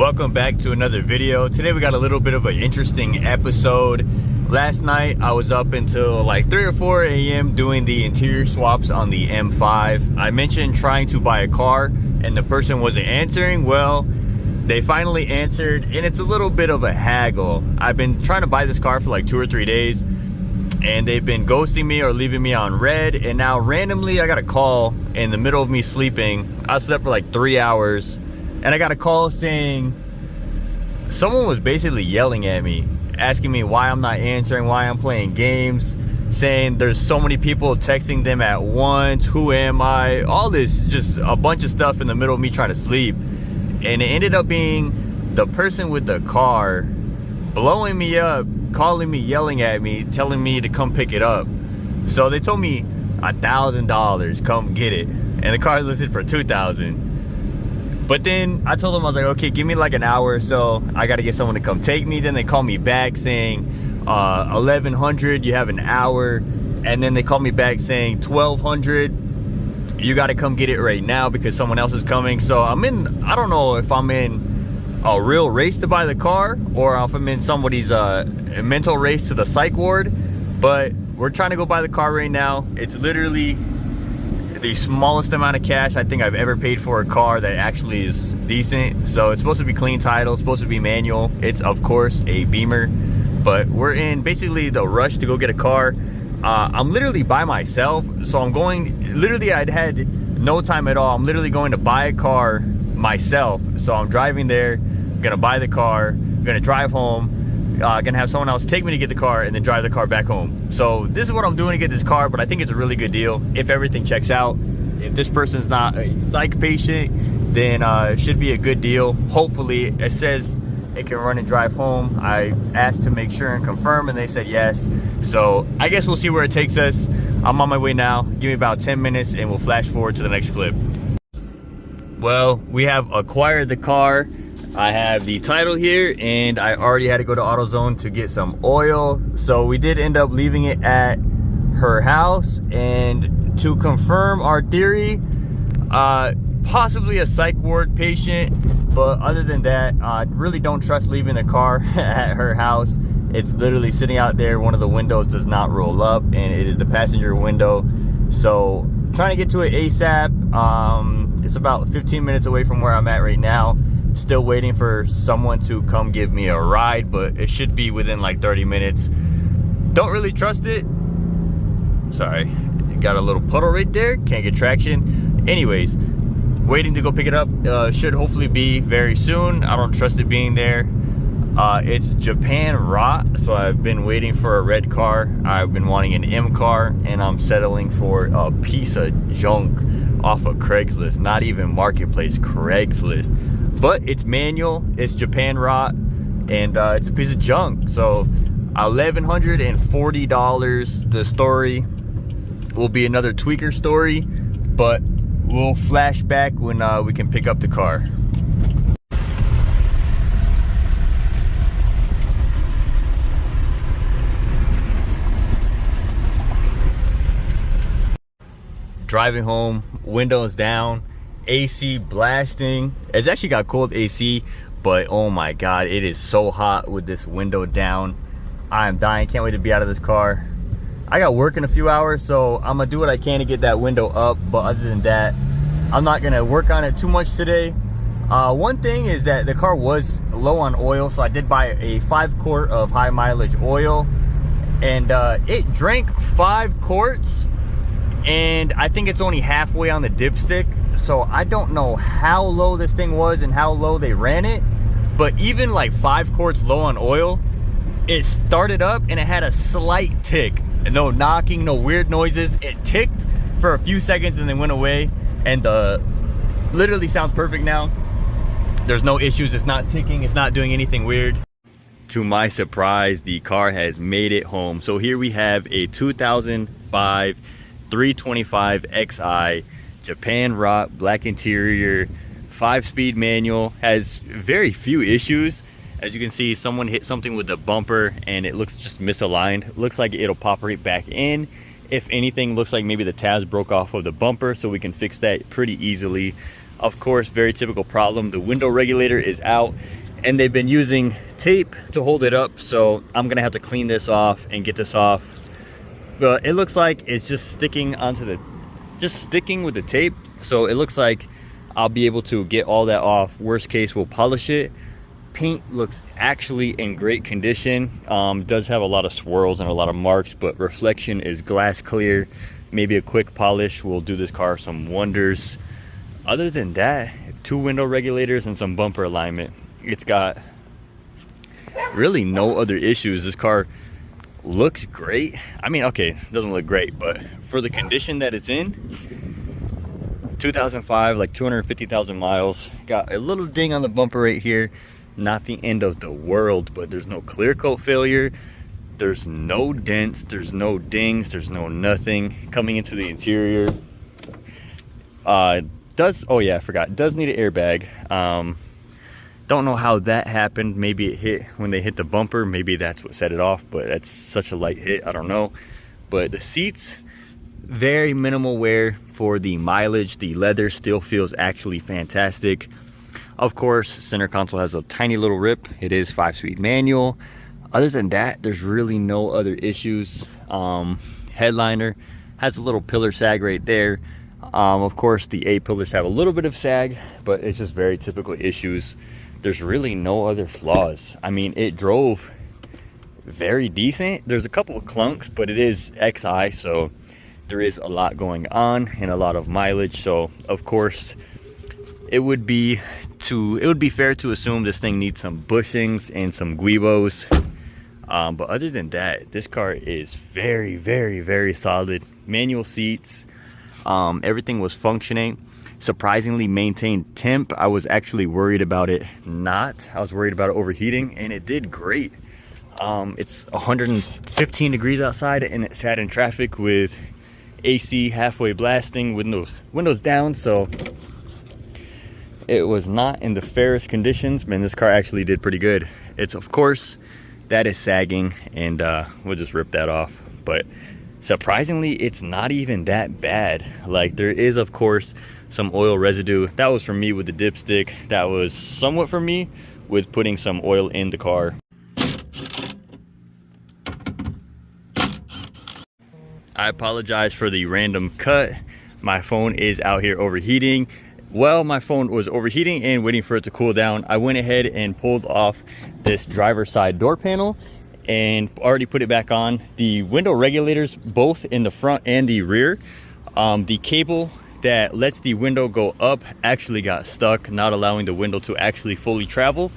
Welcome back to another video. Today we got a little bit of an interesting episode. Last night I was up until like 3 or 4 a.m. doing the interior swaps on the M5. I mentioned trying to buy a car and the person wasn't answering. Well, they finally answered and it's a little bit of a haggle. I've been trying to buy this car for like 2 or 3 days and they've been ghosting me or leaving me on red, and now randomly I got a call in the middle of me sleeping. I slept for like 3 hours and I got a call saying someone was basically yelling at me, asking me why I'm not answering, why I'm playing games, saying there's so many people texting them at once, who am I, all this, just a bunch of stuff in the middle of me trying to sleep. And it ended up being the person with the car blowing me up, calling me, yelling at me, telling me to come pick it up. So they told me $1,000, come get it, and the car is listed for $2,000. But then I told them, I was like, okay, give me like an hour or so, I gotta get someone to come take me. Then they called me back saying 1100, you have an hour. And then they called me back saying 1200, you gotta come get it right now because someone else is coming. So I don't know if I'm in a real race to buy the car or if I'm in somebody's mental race to the psych ward, but we're trying to go buy the car right now. It's literally the smallest amount of cash I think I've ever paid for a car that actually is decent. So it's supposed to be clean title, it's supposed to be manual. It's of course a Beamer, but we're in basically the rush to go get a car. I'm literally by myself, so I'm going, literally I'd had no time at all. I'm literally going to buy a car myself. So I'm driving there, gonna buy the car, gonna drive home, gonna have someone else take me to get the car and then drive the car back home. So this is what I'm doing to get this car, but I think it's a really good deal if everything checks out. If this person's not a psych patient, then it should be a good deal. Hopefully. It says it can run and drive home. I asked to make sure and confirm and they said yes. So I guess we'll see where it takes us. I'm on my way now. Give me about 10 minutes and we'll flash forward to the next clip. Well, we have acquired the car. I have the title here and I already had to go to AutoZone to get some oil. So we did end up leaving it at her house, and to confirm our theory, possibly a psych ward patient, but other than that, I really don't trust leaving the car at her house. It's literally sitting out there. One of the windows does not roll up and it is the passenger window. So trying to get to it ASAP. It's about 15 minutes away from where I'm at right now. Still waiting for someone to come give me a ride, but it should be within like 30 minutes. Don't really trust it. Sorry, got a little puddle right there, can't get traction. Anyways, waiting to go pick it up. Should hopefully be very soon. I don't trust it being there. It's Japan rot, so I've been waiting for a red car. I've been wanting an M car, and I'm settling for a piece of junk off of Craigslist. Not even Marketplace, Craigslist. But it's manual, it's Japan rot, and it's a piece of junk. So $1,140. The story will be another tweaker story, but we'll flash back when we can pick up the car. Driving home, windows down, AC blasting. It's actually got cold AC, but oh my god, it is so hot with this window down. I am dying, can't wait to be out of this car. I got work in a few hours, so I'm gonna do what I can to get that window up, but other than that, I'm not gonna work on it too much today. One thing is that the car was low on oil, so I did buy a 5 quart of high mileage oil, and it drank 5 quarts, and I think it's only halfway on the dipstick. So I don't know how low this thing was and how low they ran it, but even like 5 quarts low on oil, it started up and it had a slight tick. No knocking, no weird noises. It ticked for a few seconds and then went away, and literally sounds perfect now. There's no issues, it's not ticking, it's not doing anything weird. To my surprise, the car has made it home. So here we have a 2005 325 Xi, Japan rot, black interior, 5-speed manual, has very few issues. As you can see, someone hit something with the bumper and it looks just misaligned. Looks like it'll pop right back in. If anything, looks like maybe the tabs broke off of the bumper, so we can fix that pretty easily. Of course, very typical problem. The window regulator is out and they've been using tape to hold it up. So I'm gonna have to clean this off and get this off. But it looks like it's just sticking onto the, just sticking with the tape. So it looks like I'll be able to get all that off. Worst case, we'll polish it. Paint looks actually in great condition. Does have a lot of swirls and a lot of marks, but reflection is glass clear. Maybe a quick polish will do this car some wonders. Other than that, 2 window regulators and some bumper alignment. It's got really no other issues. This car looks great. I mean, okay, it doesn't look great, but for the condition that it's in, 2005, like 250,000 miles. Got a little ding on the bumper right here. Not the end of the world, but there's no clear coat failure. There's no dents, there's no dings, there's no nothing. Coming into the interior, oh yeah, I forgot, it does need an airbag. Don't know how that happened. Maybe it hit when they hit the bumper, maybe that's what set it off, but that's such a light hit, I don't know. But the seats, very minimal wear for the mileage. The leather still feels actually fantastic. Of course, center console has a tiny little rip. It is 5-speed manual. Other than that, there's really no other issues. Headliner has a little pillar sag right there. Of course, the A pillars have a little bit of sag, but it's just very typical issues. There's really no other flaws. I mean, it drove very decent. There's a couple of clunks, but it is XI, so there is a lot going on and a lot of mileage. So, of course, it would be fair to assume this thing needs some bushings and some guibos. But other than that, this car is very, very, very solid. Manual seats, everything was functioning. Surprisingly maintained temp. I was actually worried about it not. I was worried about it overheating, and it did great. It's 115 degrees outside, and it sat in traffic with AC halfway blasting, windows down, so it was not in the fairest conditions. Man, this car actually did pretty good. It's, of course, that is sagging, and we'll just rip that off. But surprisingly, it's not even that bad. Like, there is, of course, some oil residue. That was for me with the dipstick. That was somewhat for me with putting some oil in the car. I apologize for the random cut. My phone is out here overheating. Well, my phone was overheating and waiting for it to cool down. I went ahead and pulled off this driver's side door panel and already put it back on. The window regulators, both in the front and the rear, the cable that lets the window go up actually got stuck, not allowing the window to actually fully travel.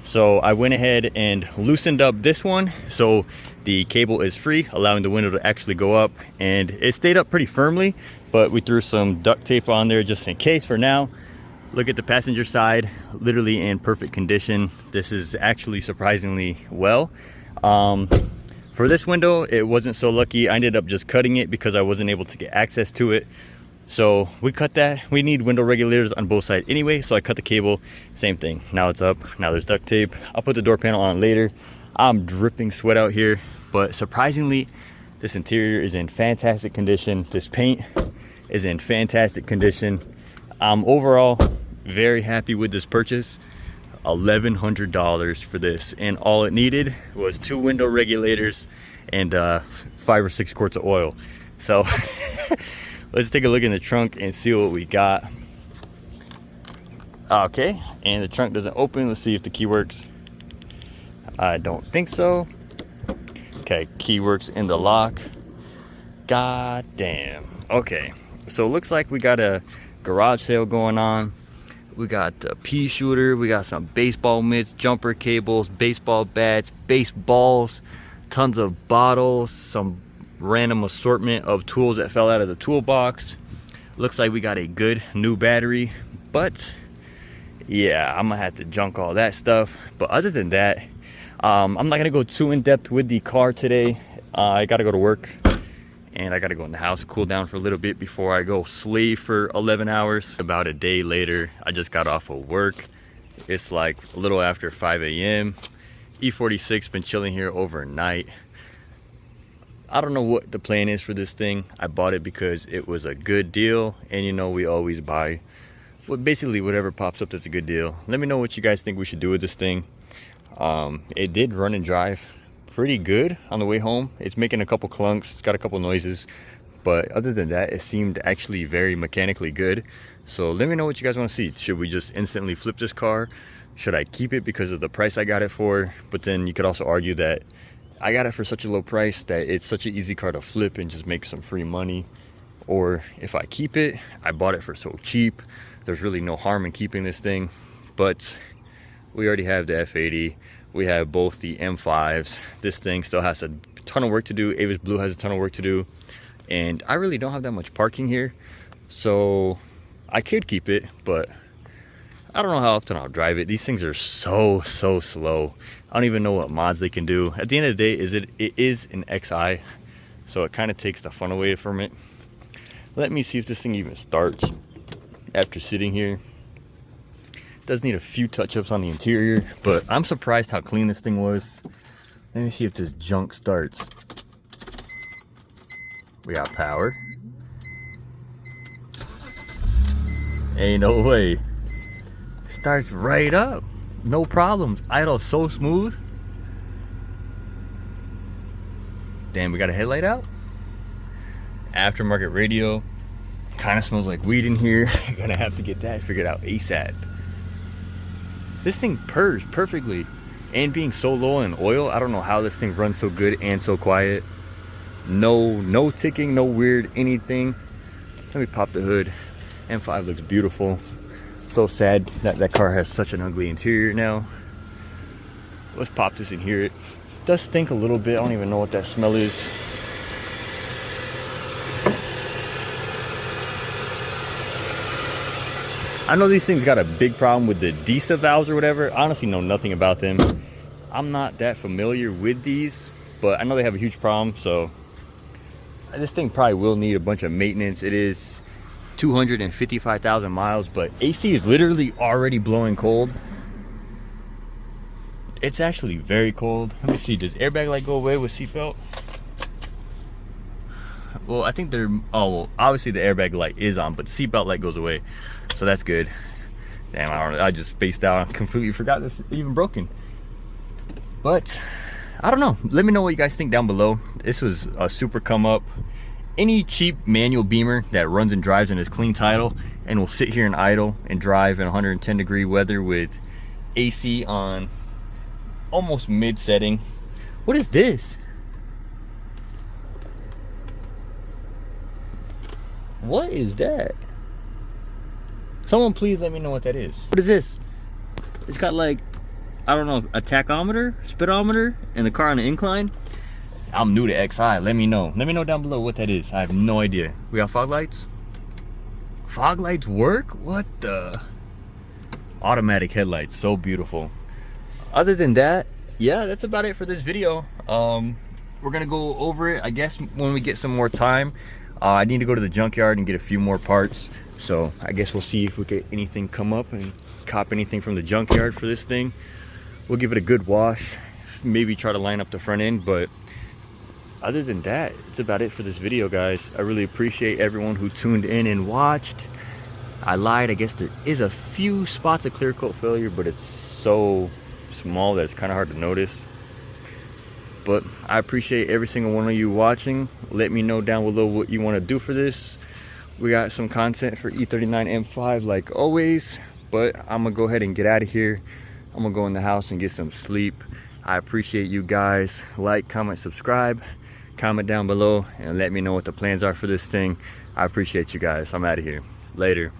So I went ahead and loosened up this one so the cable is free, allowing the window to actually go up, and it stayed up pretty firmly, but we threw some duct tape on there just in case for now. Look at the passenger side, literally in perfect condition. This is actually surprisingly well. For this window, it wasn't so lucky. I ended up just cutting it because I wasn't able to get access to it. So we cut that. We need window regulators on both sides anyway, so I cut the cable. Same thing. Now it's up. Now there's duct tape. I'll put the door panel on later. I'm dripping sweat out here, but surprisingly, this interior is in fantastic condition. This paint is in fantastic condition. I'm overall very happy with this purchase. $1,100 for this, and all it needed was 2 window regulators and 5 or 6 quarts of oil. So let's take a look in the trunk and see what we got. Okay, and the trunk doesn't open. Let's see if the key works. I don't think so. Okay, key works in the lock. God damn. Okay, so it looks like we got a garage sale going on. We got the pea shooter, we got some baseball mitts, jumper cables, baseball bats, baseballs, tons of bottles, some random assortment of tools that fell out of the toolbox. Looks like we got a good new battery, but yeah, I'm gonna have to junk all that stuff. But other than that, I'm not gonna go too in depth with the car today. I gotta go to work and I gotta go in the house, cool down for a little bit before I go slave for 11 hours. About a day later, I just got off of work. It's like a little after 5 a.m. E46 been chilling here overnight. I don't know what the plan is for this thing. I bought it because it was a good deal, and you know we always buy basically whatever pops up that's a good deal. Let me know what you guys think we should do with this thing. It did run and drive pretty good on the way home. It's making a couple clunks, it's got a couple noises, but other than that, it seemed actually very mechanically good. So let me know what you guys want to see. Should we just instantly flip this car? Should I keep it because of the price I got it for? But then you could also argue that I got it for such a low price that it's such an easy car to flip and just make some free money. Or if I keep it, I bought it for so cheap, there's really no harm in keeping this thing. But we already have the F80, we have both the M5s. This thing still has a ton of work to do. Avis Blue has a ton of work to do, and I really don't have that much parking here, so I could keep it, but I don't know how often I'll drive it. These things are so slow. I don't even know what mods they can do. At the end of the day, it is an XI, so it kind of takes the fun away from it. Let me see if this thing even starts after sitting here. Does need a few touch-ups on the interior, but I'm surprised how clean this thing was. Let me see if this junk starts. We got power. Ain't no way. Starts right up, no problems. Idle so smooth. Damn, we got a headlight out. Aftermarket radio. Kind of smells like weed in here. Gonna have to get that figured out ASAP. This thing purrs perfectly, and being so low in oil, I don't know how this thing runs so good and so quiet. No ticking, no weird anything. Let me pop the hood. M5 looks beautiful. So sad that that car has such an ugly interior now. Let's pop this and hear it. It does stink a little bit. I don't even know what that smell is. I know these things got a big problem with the DISA valves or whatever. I honestly know nothing about them. I'm not that familiar with these, but I know they have a huge problem, so this thing probably will need a bunch of maintenance. It is 255,000 miles, but AC is literally already blowing cold. It's actually very cold. Let me see, does airbag light go away with seatbelt? Well, I think they're, oh, well, obviously the airbag light is on, but seatbelt light goes away. So that's good. Damn, I just spaced out. I completely forgot this even broken. But I don't know. Let me know what you guys think down below. This was a super come up. Any cheap manual Beamer that runs and drives in is clean title and will sit here and idle and drive in 110-degree weather with AC on almost mid setting. What is this? What is that? Someone please let me know what that is. What is this? It's got like, I don't know, a tachometer, speedometer, and the car on the incline. I'm new to XI, let me know. Let me know down below what that is. I have no idea. We got fog lights? Fog lights work? What the? Automatic headlights, so beautiful. Other than that, yeah, that's about it for this video. We're gonna go over it, I guess, when we get some more time. I need to go to the junkyard and get a few more parts, so I guess we'll see if we get anything come up and cop anything from the junkyard for this thing. We'll give it a good wash, maybe try to line up the front end, but other than that, it's about it for this video, guys. I really appreciate everyone who tuned in and watched. I lied, I guess there is a few spots of clear coat failure, but it's so small that it's kind of hard to notice. But I appreciate every single one of you watching. Let me know down below what you want to do for this. We got some content for E39 M5 like always, but I'm gonna go ahead and get out of here. I'm gonna go in the house and get some sleep. I appreciate you guys. Like, comment, subscribe, comment down below, and let me know what the plans are for this thing. I appreciate you guys. I'm out of here. Later.